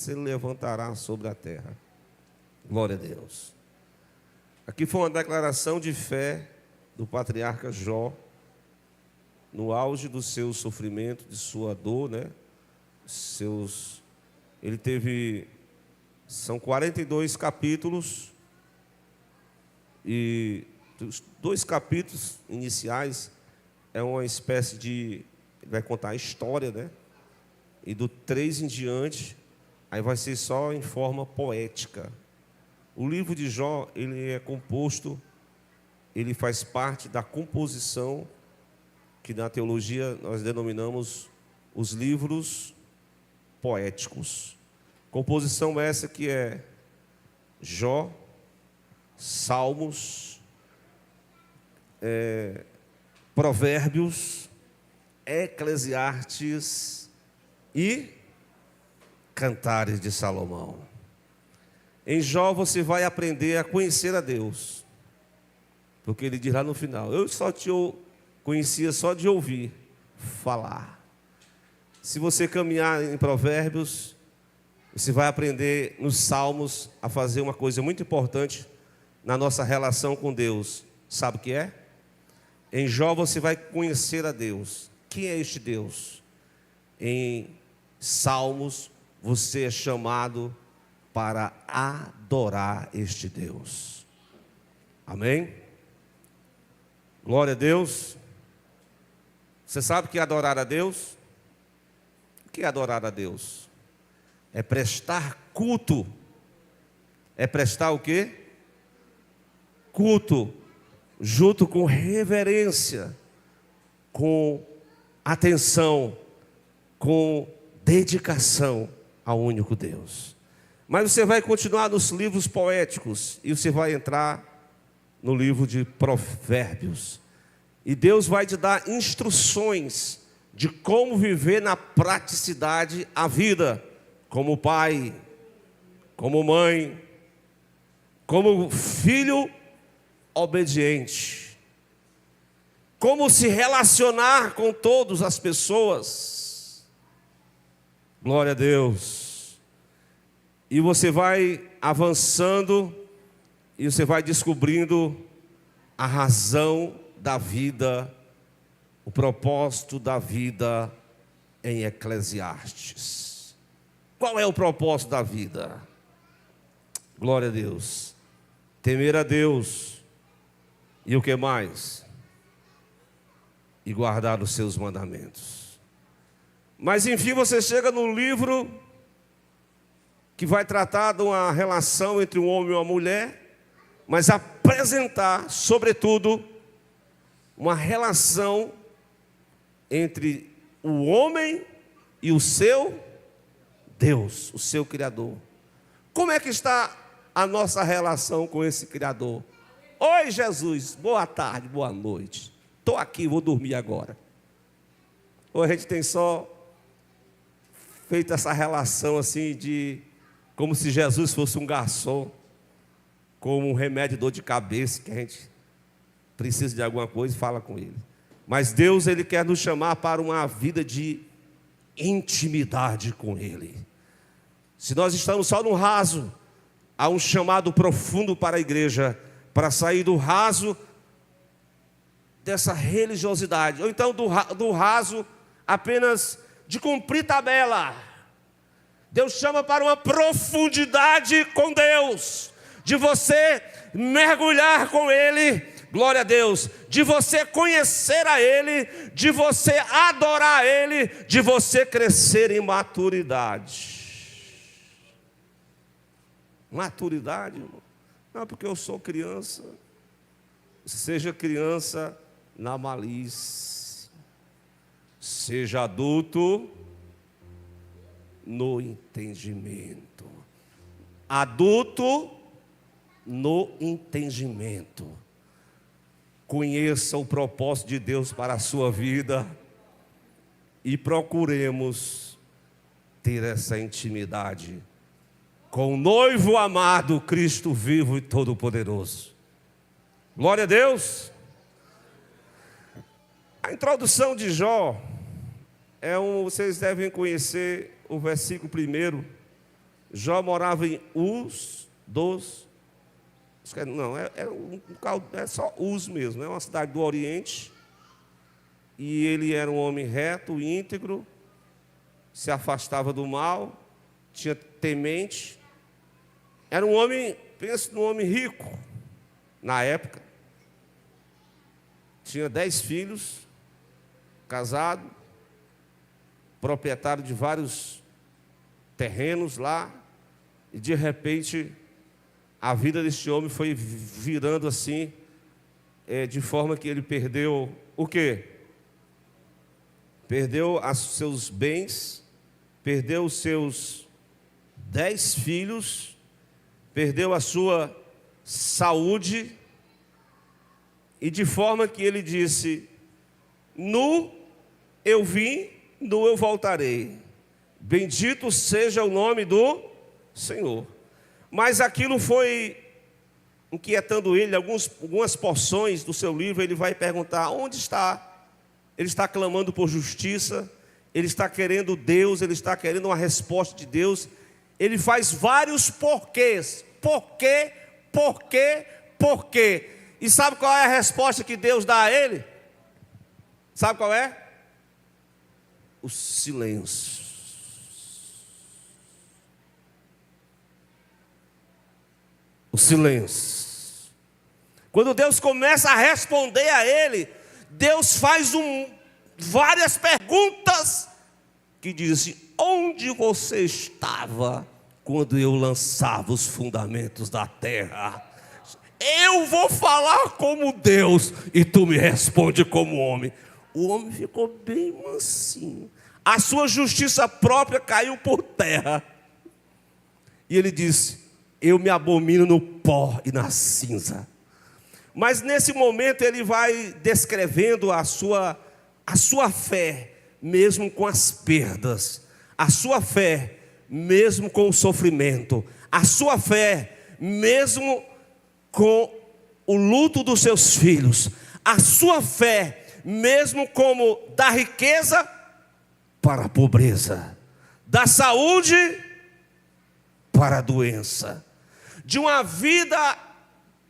se levantará sobre a terra. Glória a Deus. Aqui foi uma declaração de fé do patriarca Jó, no auge do seu sofrimento, de sua dor, né? Ele teve, são 42 capítulos, e os 2 capítulos iniciais é uma espécie de, ele vai contar a história, né? E do 3 em diante, aí vai ser só em forma poética. O livro de Jó, ele é composto, ele faz parte da composição que na teologia nós denominamos os livros poéticos. Composição essa que é Jó, Salmos, Provérbios, Eclesiastes e Cantares de Salomão. Em Jó você vai aprender a conhecer a Deus, porque ele diz lá no final: eu só te conhecia só de ouvir falar. Se você caminhar em Provérbios, você vai aprender nos Salmos a fazer uma coisa muito importante na nossa relação com Deus. Sabe o que é? Em Jó você vai conhecer a Deus. Quem é este Deus? Em Salmos você é chamado para adorar este Deus. Amém? Glória a Deus. Você sabe o que é adorar a Deus? O que é adorar a Deus? É prestar culto. É prestar o quê? Culto, junto com reverência, com atenção, com dedicação ao único Deus. Mas você vai continuar nos livros poéticos e você vai entrar no livro de Provérbios. E Deus vai te dar instruções de como viver na praticidade a vida, como pai, como mãe, como filho obediente, como se relacionar com todas as pessoas. Glória a Deus. E você vai avançando e você vai descobrindo a razão da vida, o propósito da vida em Eclesiastes. Qual é o propósito da vida? Glória a Deus. Temer a Deus. E o que mais? E guardar os seus mandamentos. Mas enfim você chega no livro que vai tratar de uma relação entre um homem e uma mulher, mas apresentar, sobretudo, uma relação entre o homem e o seu Deus, o seu Criador. Como é que está a nossa relação com esse Criador? Oi, Jesus, boa tarde, boa noite. Estou aqui, vou dormir agora. Ou a gente tem só feito essa relação assim de como se Jesus fosse um garçom, como um remédio de dor de cabeça, que a gente precisa de alguma coisa e fala com ele. Mas Deus, Ele quer nos chamar para uma vida de intimidade com Ele. Se nós estamos só no raso, há um chamado profundo para a igreja, para sair do raso dessa religiosidade, ou então do raso apenas de cumprir tabela. Deus chama para uma profundidade com Deus, de você mergulhar com Ele, glória a Deus, de você conhecer a Ele, de você adorar a Ele, de você crescer em maturidade. Maturidade, irmão? Não, porque eu sou criança. Seja criança na malícia, seja adulto no entendimento. Adulto no entendimento. Conheça o propósito de Deus para a sua vida e procuremos ter essa intimidade com o noivo amado, Cristo vivo e todo-poderoso. Glória a Deus. A introdução de Jó vocês devem conhecer o versículo 1, Jó morava em Uz dos... Não, é só Uz mesmo, é uma cidade do Oriente. E ele era um homem reto, íntegro, se afastava do mal, tinha temente. Era um homem, pensa num homem rico, na época. Tinha 10 filhos, casado, proprietário de vários terrenos lá. E de repente, a vida deste homem foi virando assim, de forma que ele perdeu o quê? Perdeu os seus bens, perdeu os seus 10 filhos, perdeu a sua saúde, e de forma que ele disse: nu eu vim, nu eu voltarei. Bendito seja o nome do Senhor. Mas aquilo foi inquietando ele. Algumas porções do seu livro ele vai perguntar: onde está? Ele está clamando por justiça, ele está querendo Deus, ele está querendo uma resposta de Deus. Ele faz vários porquês. Porquê, porquê, porquê. E sabe qual é a resposta que Deus dá a ele? Sabe qual é? O silêncio. O silêncio. Quando Deus começa a responder a ele, Deus faz várias perguntas que dizem: onde você estava quando eu lançava os fundamentos da terra? Eu vou falar como Deus e tu me responde como homem. O homem ficou bem mansinho. A sua justiça própria caiu por terra. E ele disse: eu me abomino no pó e na cinza. Mas nesse momento ele vai descrevendo a sua fé, mesmo com as perdas, a sua fé, mesmo com o sofrimento, a sua fé, mesmo com o luto dos seus filhos, a sua fé, mesmo como da riqueza para a pobreza, da saúde para a doença, de uma vida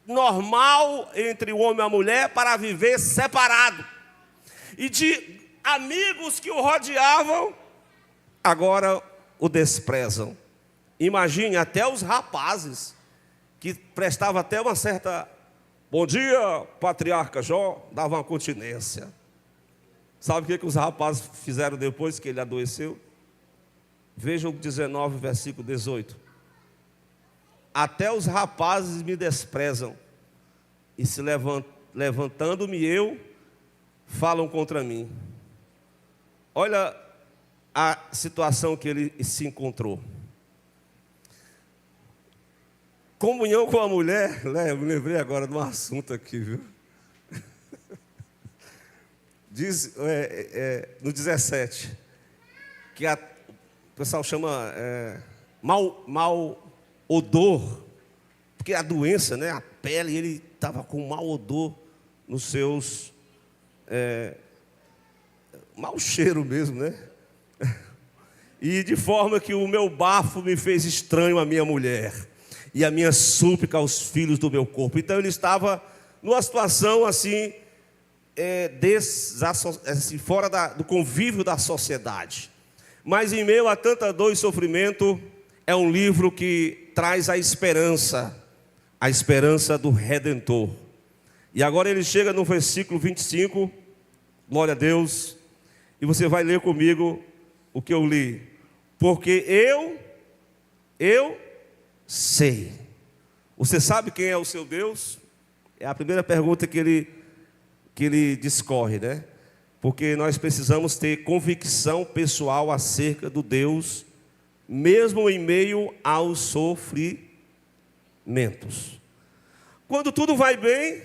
normal entre o homem e a mulher para viver separado, e de amigos que o rodeavam, agora o desprezam. Imagine, até os rapazes, que prestavam até uma certa... Bom dia, patriarca Jó, dava uma continência. Sabe o que os rapazes fizeram depois que ele adoeceu? Vejam o 19, versículo 18. Até os rapazes me desprezam, e se levantando-me eu, falam contra mim. Olha a situação que ele se encontrou. Comunhão com a mulher, né? Eu me lembrei agora de um assunto aqui, viu? Diz no 17, que o pessoal chama mau odor, porque a doença, né, a pele, ele estava com mau odor nos seus, mau cheiro mesmo, né? E de forma que o meu bafo me fez estranho à minha mulher, e a minha súplica aos filhos do meu corpo. Então ele estava numa situação assim, fora do convívio da sociedade. Mas em meio a tanta dor e sofrimento, é um livro que traz a esperança do Redentor. E agora ele chega no versículo 25, glória a Deus, e você vai ler comigo o que eu li. Porque eu sei. Você sabe quem é o seu Deus? É a primeira pergunta que ele discorre, né? Porque nós precisamos ter convicção pessoal acerca do Deus, mesmo em meio aos sofrimentos. Quando tudo vai bem,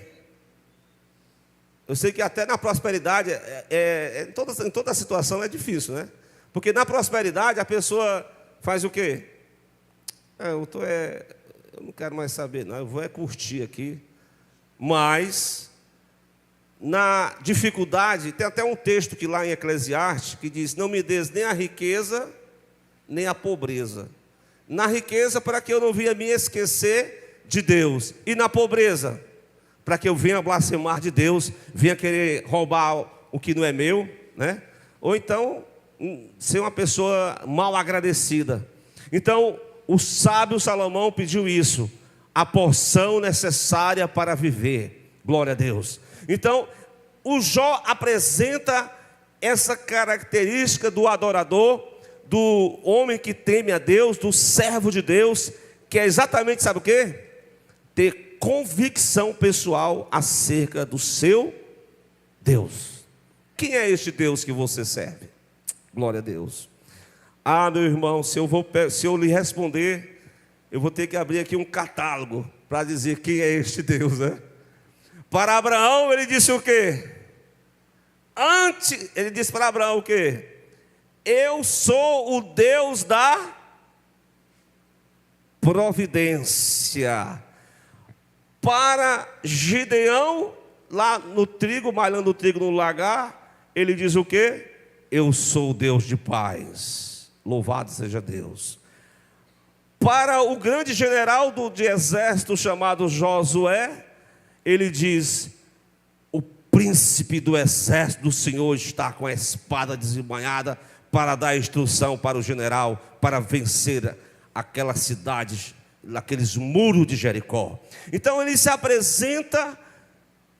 eu sei que até na prosperidade, em toda situação é difícil, né? Porque na prosperidade a pessoa faz o quê? Eu não quero mais saber, não, eu vou curtir aqui. Mas na dificuldade, tem até um texto que lá em Eclesiastes que diz: não me des nem a riqueza nem a pobreza, Na riqueza, para que eu não venha me esquecer de Deus. E na pobreza, para que eu venha blasfemar de Deus, venha querer roubar o que não é meu, né? Ou então, ser uma pessoa mal agradecida. Então, o sábio Salomão pediu isso, a porção necessária para viver. Glória a Deus. Então, o Jó apresenta essa característica do adorador, do homem que teme a Deus, do servo de Deus, que é exatamente, sabe o quê? Ter convicção pessoal acerca do seu Deus. Quem é este Deus que você serve? Glória a Deus. Ah, meu irmão, se eu lhe responder, eu vou ter que abrir aqui um catálogo para dizer quem é este Deus, né? Para Abraão, ele disse o quê? Ele disse para Abraão o quê? Eu sou o Deus da providência. Para Gideão, lá no trigo, malhando o trigo no lagar, ele diz o quê? Eu sou o Deus de paz. Louvado seja Deus. Para o grande general de exército chamado Josué, ele diz: o príncipe do exército do Senhor está com a espada desembainhada para dar instrução para o general, para vencer aquelas cidades, aqueles muros de Jericó. Então ele se apresenta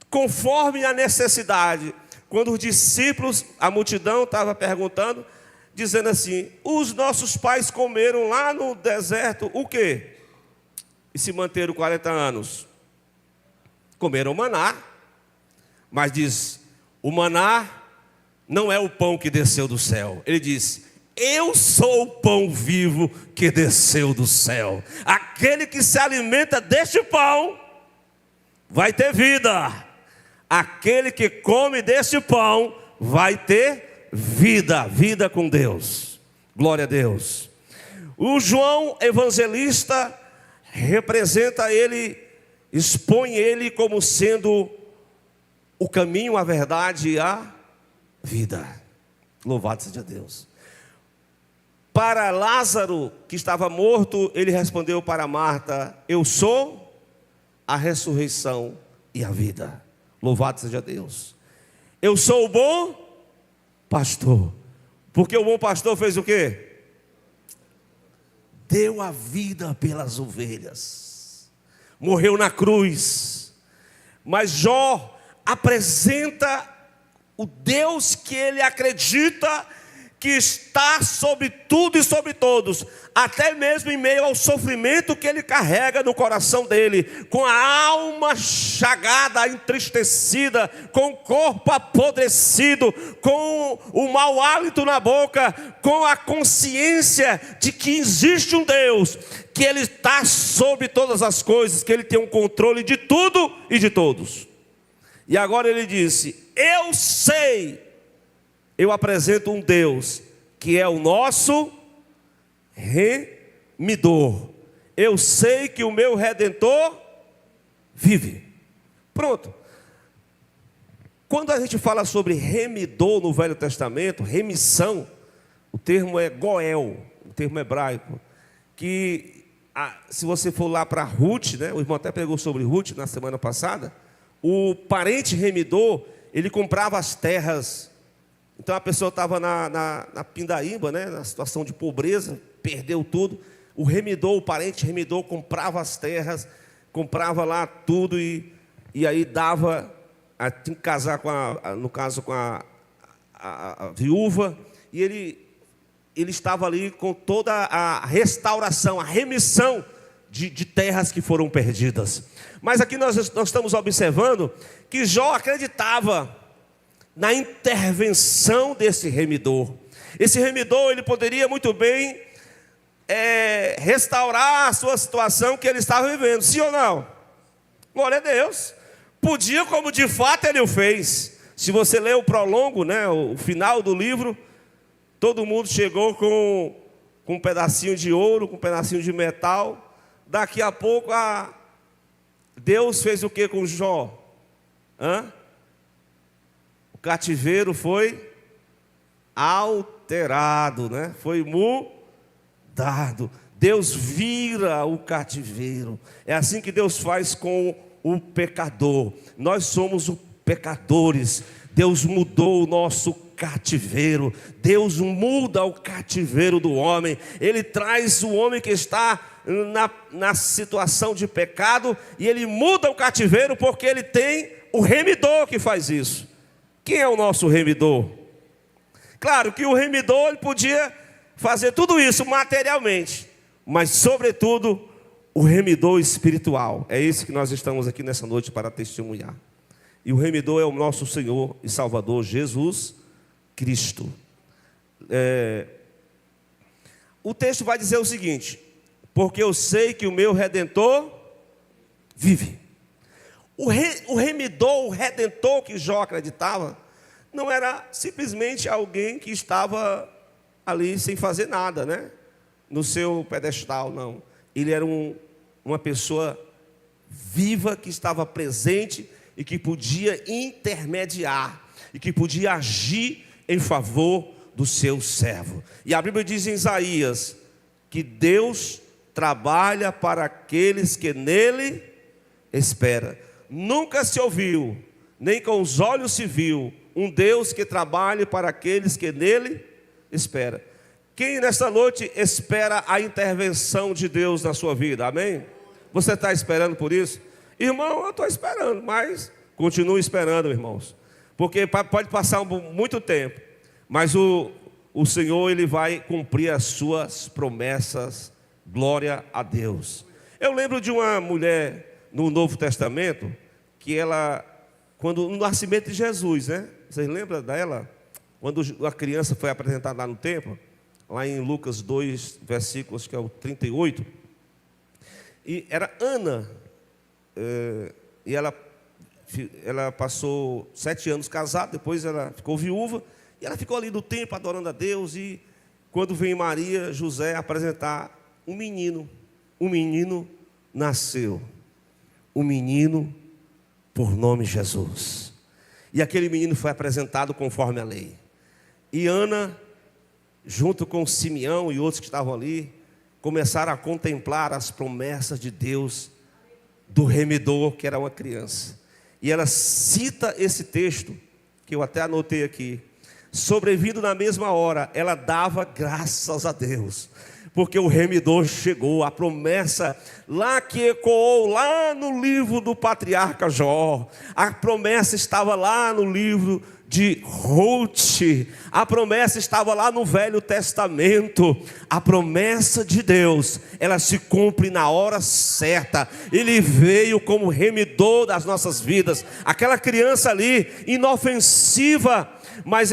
conforme a necessidade. Quando os discípulos, a multidão estava perguntando, dizendo assim: os nossos pais comeram lá no deserto o quê? E se manteram 40 anos. Comeram maná. Mas diz, o maná não é o pão que desceu do céu. Ele diz: eu sou o pão vivo que desceu do céu. Aquele que se alimenta deste pão vai ter vida. Aquele que come deste pão vai ter vida, vida com Deus. Glória a Deus. O João evangelista representa ele, expõe ele como sendo o caminho, a verdade e a vida. Louvado seja Deus. Para Lázaro, que estava morto, ele respondeu para Marta: eu sou a ressurreição e a vida. Louvado seja Deus. Eu sou o bom pastor. Porque o bom pastor fez o quê? Deu a vida pelas ovelhas. Morreu na cruz. Mas Jó apresenta o Deus que ele acredita que está sobre tudo e sobre todos, até mesmo em meio ao sofrimento que ele carrega no coração dele, com a alma chagada, entristecida, com o corpo apodrecido, com o mau hálito na boca, com a consciência de que existe um Deus, que ele está sobre todas as coisas, que ele tem um controle de tudo e de todos. E agora ele disse: eu sei. Eu apresento um Deus que é o nosso remidor. Eu sei que o meu Redentor vive. Pronto. Quando a gente fala sobre remidor no Velho Testamento, remissão, o termo é goel, o termo hebraico, que se você for lá para Ruth, né, o irmão até pregou sobre Ruth na semana passada, o parente remidor, ele comprava as terras. Então a pessoa estava na pindaíba, né, na situação de pobreza, perdeu tudo. O remidor, o parente remidor, comprava as terras, comprava lá tudo e aí dava, tinha que casar no caso com a viúva, e ele estava ali com toda a restauração, a remissão de terras que foram perdidas. Mas aqui nós estamos observando que Jó acreditava na intervenção desse remidor. Esse remidor, ele poderia muito bem restaurar a sua situação que ele estava vivendo, sim ou não? Glória a Deus. Podia, como de fato ele o fez. Se você ler o prolongo, né, o final do livro, todo mundo chegou com um pedacinho de ouro, com um pedacinho de metal. Daqui a pouco Deus fez o que com Jó? O cativeiro foi alterado, né? Foi mudado. Deus vira o cativeiro. É assim que Deus faz com o pecador. Nós somos os pecadores. Deus mudou o nosso cativeiro. Deus muda o cativeiro do homem. Ele traz o homem que está na situação de pecado, e Ele muda o cativeiro, porque Ele tem o remidor que faz isso. Quem é o nosso remidor? Claro que o remidor, ele podia fazer tudo isso materialmente, mas sobretudo o remidor espiritual. É isso que nós estamos aqui nessa noite para testemunhar. E o remidor é o nosso Senhor e Salvador Jesus Cristo. O texto vai dizer o seguinte: porque eu sei que o meu Redentor vive. O remidor, o Redentor que Jó acreditava, não era simplesmente alguém que estava ali sem fazer nada, né? No seu pedestal, não. Ele era uma pessoa viva que estava presente e que podia intermediar, e que podia agir em favor do seu servo. E a Bíblia diz em Isaías que Deus trabalha para aqueles que nele esperam. Nunca se ouviu, nem com os olhos se viu, um Deus que trabalhe para aqueles que nele esperam. Quem nesta noite espera a intervenção de Deus na sua vida? Amém? Você está esperando por isso? Irmão, eu estou esperando, mas continue esperando, irmãos. Porque pode passar muito tempo, mas o Senhor, Ele vai cumprir as suas promessas. Glória a Deus. Eu lembro de uma mulher no Novo Testamento, que ela, quando no nascimento de Jesus, né? Vocês lembram dela? Quando a criança foi apresentada lá no templo, lá em Lucas 2, versículos, que é o 38. E era Ana, e ela passou 7 anos casada, depois ela ficou viúva, e ela ficou ali no templo adorando a Deus. E quando vem Maria, José apresentar um menino nasceu, um menino por nome Jesus. E aquele menino foi apresentado conforme a lei. E Ana, junto com Simeão e outros que estavam ali, começaram a contemplar as promessas de Deus do remidor, que era uma criança. E ela cita esse texto, que eu até anotei aqui: sobrevindo na mesma hora, ela dava graças a Deus, porque o remidor chegou. A promessa lá que ecoou lá no livro do patriarca Jó, a promessa estava lá no livro de Ruth, a promessa estava lá no Velho Testamento. A promessa de Deus, ela se cumpre na hora certa. Ele veio como remidor das nossas vidas. Aquela criança ali, inofensiva, mas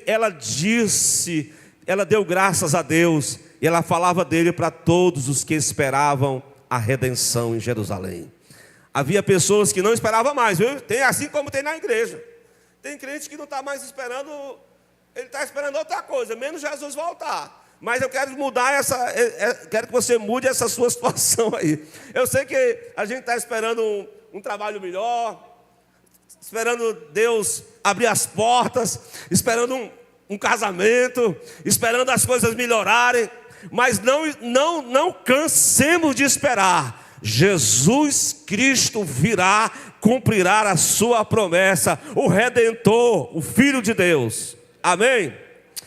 ela disse, ela deu graças a Deus, e ela falava dele para todos os que esperavam a redenção em Jerusalém. Havia pessoas que não esperavam mais, viu? Tem assim como tem na igreja. Tem crente que não está mais esperando, ele está esperando outra coisa, menos Jesus voltar. Mas eu quero mudar quero que você mude essa sua situação aí. Eu sei que a gente está esperando um trabalho melhor, esperando Deus abrir as portas, esperando um casamento, esperando as coisas melhorarem. Mas não cansemos de esperar. Jesus Cristo virá, cumprirá a sua promessa, o Redentor, o Filho de Deus. Amém?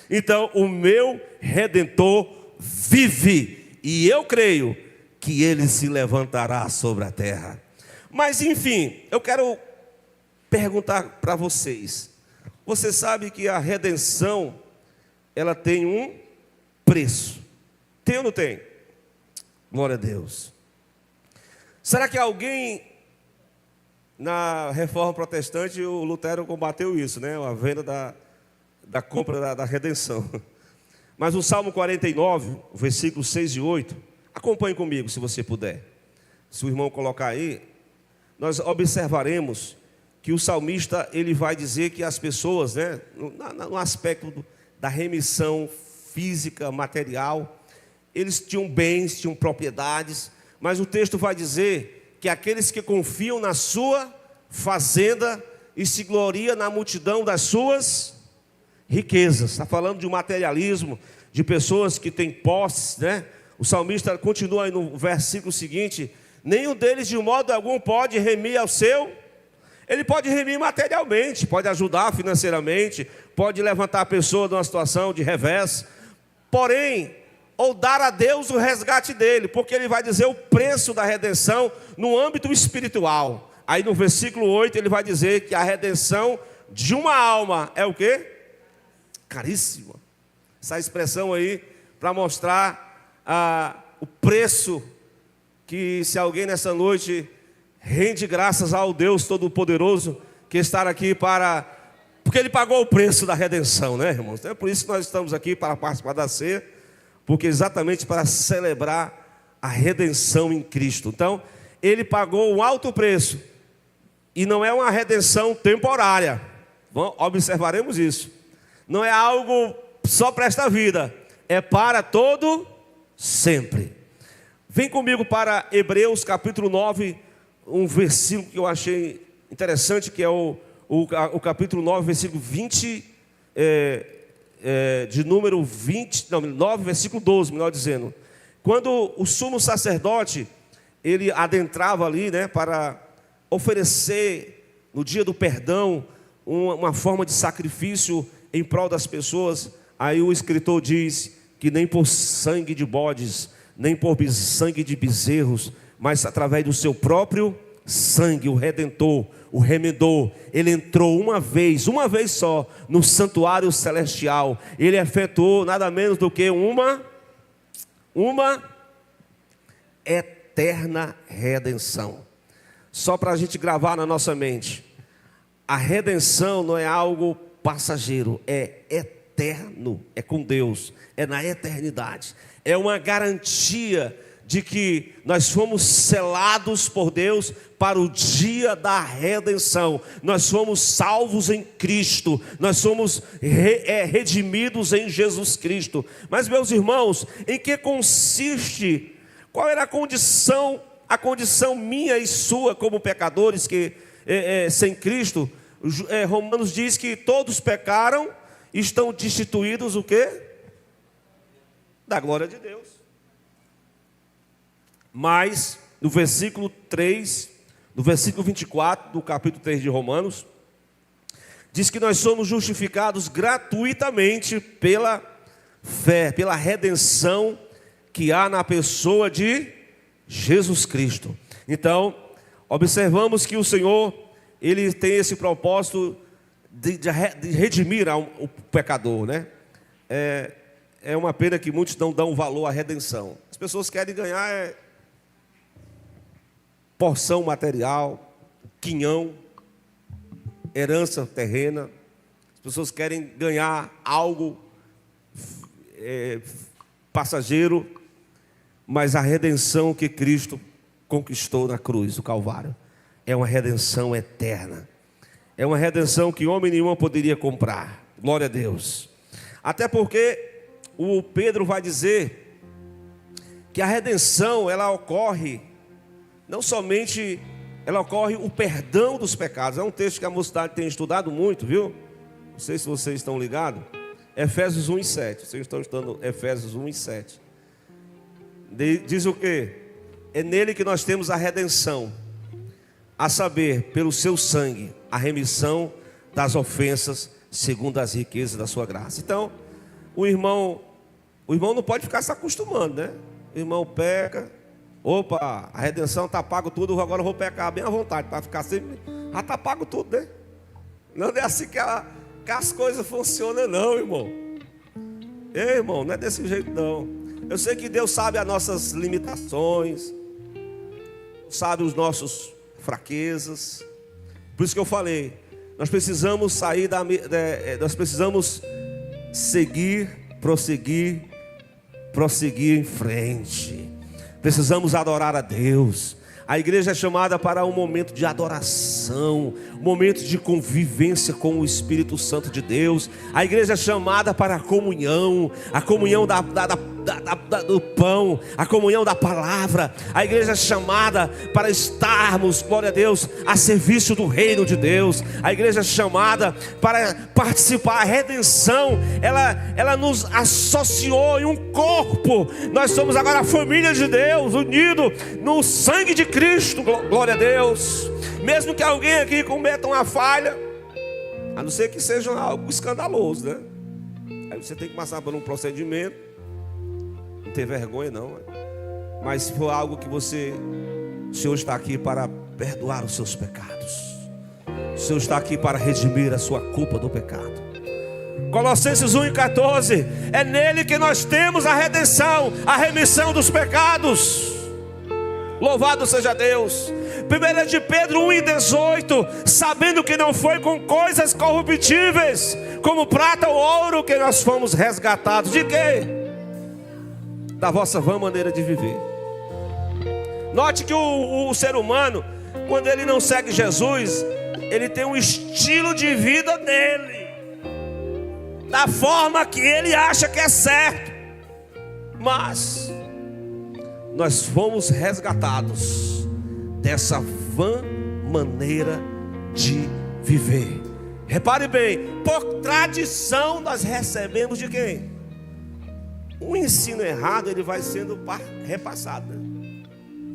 Então, o meu Redentor vive, e eu creio que Ele se levantará sobre a terra. Mas enfim, eu quero perguntar para vocês: você sabe que a redenção, ela tem um preço? Tem ou não tem? Glória a Deus. Será que alguém, na Reforma Protestante, o Lutero combateu isso, né? A venda da compra da redenção. Mas o Salmo 49, versículos 6 e 8, acompanhe comigo se você puder. Se o irmão colocar aí, nós observaremos que o salmista, ele vai dizer que as pessoas, né, no aspecto da remissão física, material, eles tinham bens, tinham propriedades, mas o texto vai dizer que aqueles que confiam na sua fazenda e se gloriam na multidão das suas riquezas. Está falando de um materialismo, de pessoas que têm posses, né? O salmista continua aí no versículo seguinte: nenhum deles de modo algum pode remir ao seu. Ele pode remir materialmente, pode ajudar financeiramente, pode levantar a pessoa de uma situação de revés, porém, ou dar a Deus o resgate dele, porque ele vai dizer o preço da redenção no âmbito espiritual. Aí no versículo 8 ele vai dizer que a redenção de uma alma é o quê? Caríssima. Essa expressão aí para mostrar o preço que, se alguém nessa noite rende graças ao Deus Todo-Poderoso que está aqui porque Ele pagou o preço da redenção, né, irmãos? Então é por isso que nós estamos aqui para participar da ceia, porque exatamente para celebrar a redenção em Cristo. Então, Ele pagou um alto preço, e não é uma redenção temporária. Observaremos isso. Não é algo só para esta vida, é para todo sempre. Vem comigo para Hebreus capítulo 9, um versículo que eu achei interessante, que é o capítulo 9, versículo 20, de número 20, não, 9, versículo 12, melhor dizendo. Quando o sumo sacerdote, ele adentrava ali, né, para oferecer no dia do perdão uma forma de sacrifício em prol das pessoas, aí o escritor diz que nem por sangue de bodes, nem por sangue de bezerros, mas através do seu próprio sangue, o Redentor, o remedor, ele entrou uma vez só, no santuário celestial. Ele efetuou nada menos do que uma eterna redenção. Só para a gente gravar na nossa mente, a redenção não é algo passageiro, é eterno, é com Deus, é na eternidade. É uma garantia de que nós fomos selados por Deus para o dia da redenção. Nós fomos salvos em Cristo, nós somos redimidos em Jesus Cristo. Mas, meus irmãos, em que consiste? Qual era a condição minha e sua como pecadores que sem Cristo? Romanos diz que todos pecaram e estão destituídos o quê? Da glória de Deus. Mas no versículo 3, no versículo 24 do capítulo 3 de Romanos, diz que nós somos justificados gratuitamente pela fé, pela redenção que há na pessoa de Jesus Cristo. Então, observamos que o Senhor, Ele tem esse propósito de redimir o pecador, né? É uma pena que muitos não dão valor à redenção. As pessoas querem ganhar porção material, quinhão, herança terrena. As pessoas querem ganhar algo passageiro, mas a redenção que Cristo conquistou na cruz do Calvário é uma redenção eterna. É uma redenção que homem nenhum poderia comprar. Glória a Deus. Até porque o Pedro vai dizer que a redenção, ela ocorre, não somente, ela ocorre o perdão dos pecados. É um texto que a mocidade tem estudado muito, viu? Não sei se vocês estão ligados. Efésios 1 e 7. Vocês estão estudando Efésios 1 e 7. Diz o quê? É nele que nós temos a redenção, a saber, pelo seu sangue, a remissão das ofensas, segundo as riquezas da sua graça. Então, o irmão não pode ficar se acostumando, né? O irmão peca, opa, a redenção está pago tudo, agora eu vou pecar bem à vontade, para ficar sempre, já está pago tudo, né? Não é assim que as coisas funcionam não, irmão. Ei, irmão, não é desse jeito não. Eu sei que Deus sabe as nossas limitações, sabe os nossos fraquezas. Por isso que eu falei, nós precisamos sair nós precisamos seguir, prosseguir em frente. Precisamos adorar a Deus. A igreja é chamada para um momento de adoração, um momento de convivência com o Espírito Santo de Deus. A igreja é chamada para a comunhão da do pão, a comunhão da palavra. A igreja é chamada para estarmos, glória a Deus, a serviço do reino de Deus. A igreja é chamada para participar. A redenção, ela nos associou em um corpo. Nós somos agora a família de Deus, unido no sangue de Cristo, glória a Deus. Mesmo que alguém aqui cometa uma falha, a não ser que seja algo escandaloso, né? Aí você tem que passar por um procedimento. Não ter vergonha não. Mas se for algo que o Senhor está aqui para perdoar os seus pecados. O Senhor está aqui para redimir a sua culpa do pecado. Colossenses 1:14. É nele que nós temos a redenção, a remissão dos pecados. Louvado seja Deus. 1 de Pedro 1:18. Sabendo que não foi com coisas corruptíveis, como prata ou ouro, que nós fomos resgatados. De quê? Da vossa vã maneira de viver. Note que o ser humano, quando ele não segue Jesus, ele tem um estilo de vida dele, da forma que ele acha que é certo. Mas nós fomos resgatados dessa vã maneira de viver. Repare bem, por tradição nós recebemos de quem? O ensino errado, ele vai sendo repassado, né?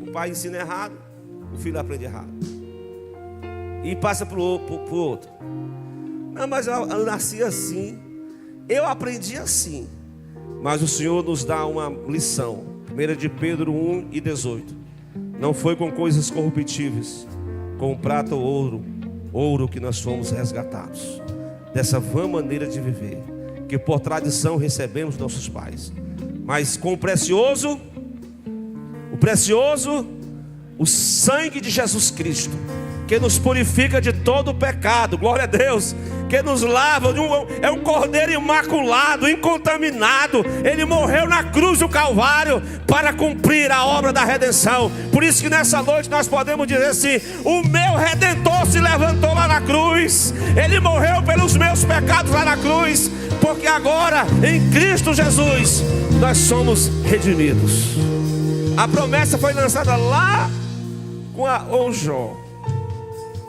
O pai ensina errado, o filho aprende errado e passa para o outro. Não, mas eu nasci assim, eu aprendi assim. Mas o Senhor nos dá uma lição. 1 de Pedro 1:18. Não foi com coisas corruptíveis, com prata ou ouro que nós fomos resgatados dessa vã maneira de viver, que por tradição recebemos nossos pais, mas com o sangue de Jesus Cristo, que nos purifica de todo o pecado, glória a Deus, que nos lava, é um cordeiro imaculado, incontaminado. Ele morreu na cruz do Calvário para cumprir a obra da redenção. Por isso que nessa noite nós podemos dizer assim: o meu Redentor se levantou lá na cruz, Ele morreu pelos meus pecados lá na cruz, porque agora em Cristo Jesus nós somos redimidos. A promessa foi lançada lá com Jó.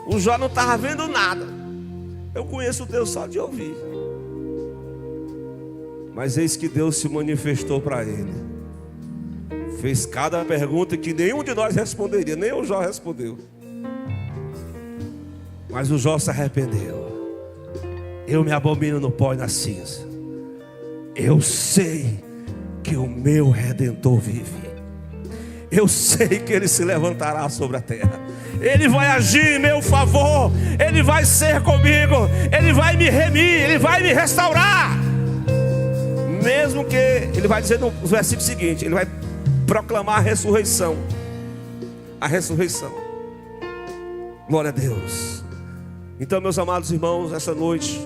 O Jó não estava vendo nada. Eu conheço Deus só de ouvir. Mas eis que Deus se manifestou para ele. Fez cada pergunta que nenhum de nós responderia. Nem o Jó respondeu. Mas o Jó se arrependeu. Eu me abomino no pó e na cinza. Eu sei que o meu Redentor vive. Eu sei que Ele se levantará sobre a terra. Ele vai agir em meu favor. Ele vai ser comigo. Ele vai me remir. Ele vai me restaurar. Mesmo que, ele vai dizer no versículo seguinte, ele vai proclamar a ressurreição. A ressurreição. Glória a Deus. Então, meus amados irmãos, essa noite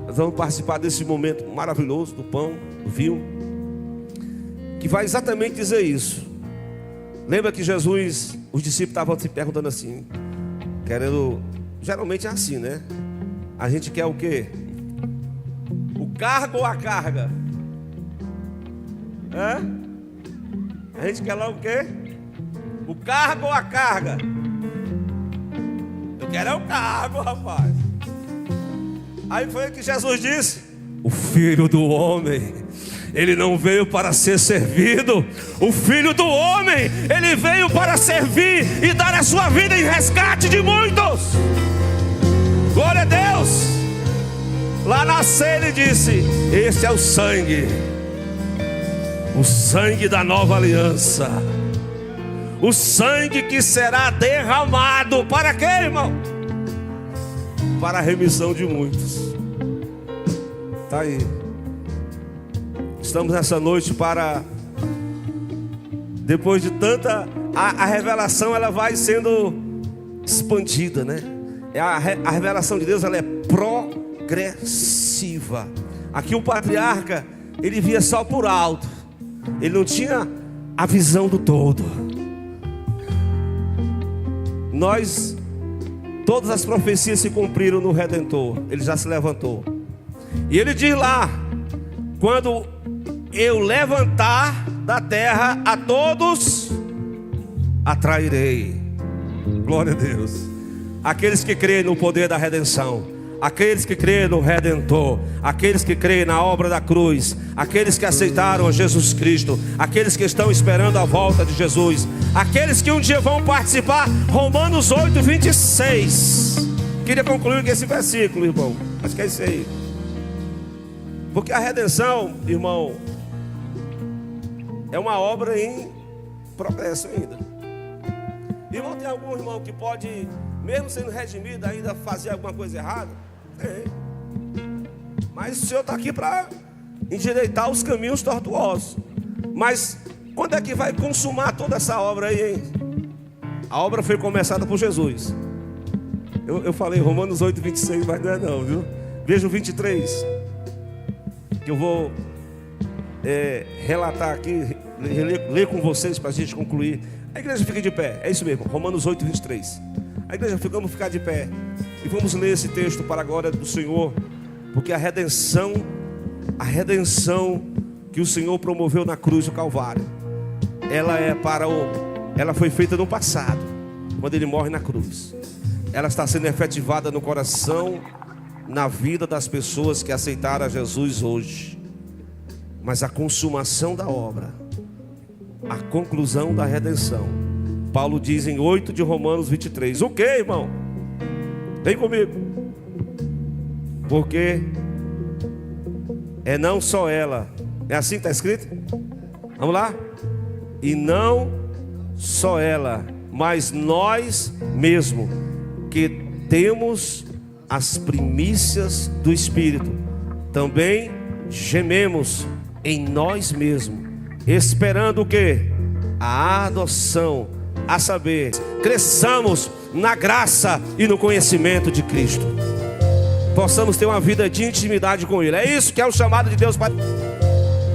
nós vamos participar desse momento maravilhoso do pão, do vinho, que vai exatamente dizer isso. Lembra que Jesus, os discípulos estavam se perguntando assim, querendo, geralmente é assim, né? A gente quer o quê? O cargo ou a carga? A gente quer lá o quê? O cargo ou a carga? Eu quero é o cargo, rapaz. Aí foi o que Jesus disse: o Filho do Homem, Ele não veio para ser servido. O Filho do Homem, Ele veio para servir e dar a sua vida em resgate de muitos. Glória a Deus. Lá na ceia Ele disse: esse é o sangue da nova aliança. O sangue que será derramado para quê, irmão? Para a remissão de muitos. Está aí. Estamos nessa noite para, depois de tanta, a revelação ela vai sendo expandida, né? A revelação de Deus ela é progressiva. Aqui o patriarca, ele via só por alto. Ele não tinha a visão do todo. Todas as profecias se cumpriram no Redentor. Ele já se levantou. E ele diz lá, quando eu levantar da terra, a todos atrairei. Glória a Deus. Aqueles que creem no poder da redenção, aqueles que creem no Redentor, aqueles que creem na obra da cruz, aqueles que aceitaram a Jesus Cristo, aqueles que estão esperando a volta de Jesus, aqueles que um dia vão participar. Romanos 8, 26. Queria concluir com esse versículo, irmão. Acho que é isso aí. Porque a redenção, irmão, é uma obra em progresso ainda. Irmão, tem algum irmão que pode, mesmo sendo redimido, ainda fazer alguma coisa errada? Tem. Mas o Senhor está aqui para endireitar os caminhos tortuosos. Mas quando é que vai consumar toda essa obra aí, hein? A obra foi começada por Jesus. Eu falei Romanos 8, 26, mas não é não, viu? Veja o 23, que eu vou relatar aqui, ler com vocês para a gente concluir. A igreja fica de pé, é isso mesmo, Romanos 8, 23. A igreja, vamos ficar de pé e vamos ler esse texto para a glória do Senhor, porque a redenção que o Senhor promoveu na cruz do Calvário, ela foi feita no passado, quando Ele morre na cruz. Ela está sendo efetivada no coração, na vida das pessoas que aceitaram a Jesus hoje. Mas a consumação da obra, a conclusão da redenção, Paulo diz em 8 de Romanos 23. O que, irmão? Vem comigo. Porque é não só ela. É assim que está escrito? Vamos lá? E não só ela, mas nós mesmos, que temos as primícias do Espírito, também gememos em nós mesmos, esperando o quê? A adoção, a saber, cresçamos na graça e no conhecimento de Cristo, possamos ter uma vida de intimidade com Ele. É isso que é o chamado de Deus para...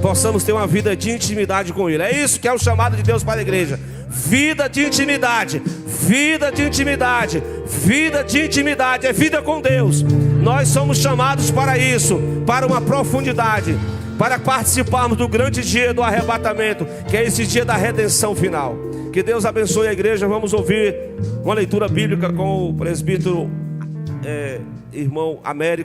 Possamos ter uma vida de intimidade com Ele. É isso que é o chamado de Deus para a igreja. Vida de intimidade, vida de intimidade, vida de intimidade, é vida com Deus. Nós somos chamados para isso, para uma profundidade, para participarmos do grande dia do arrebatamento, que é esse dia da redenção final. Que Deus abençoe a igreja. Vamos ouvir uma leitura bíblica com o presbítero irmão Américo.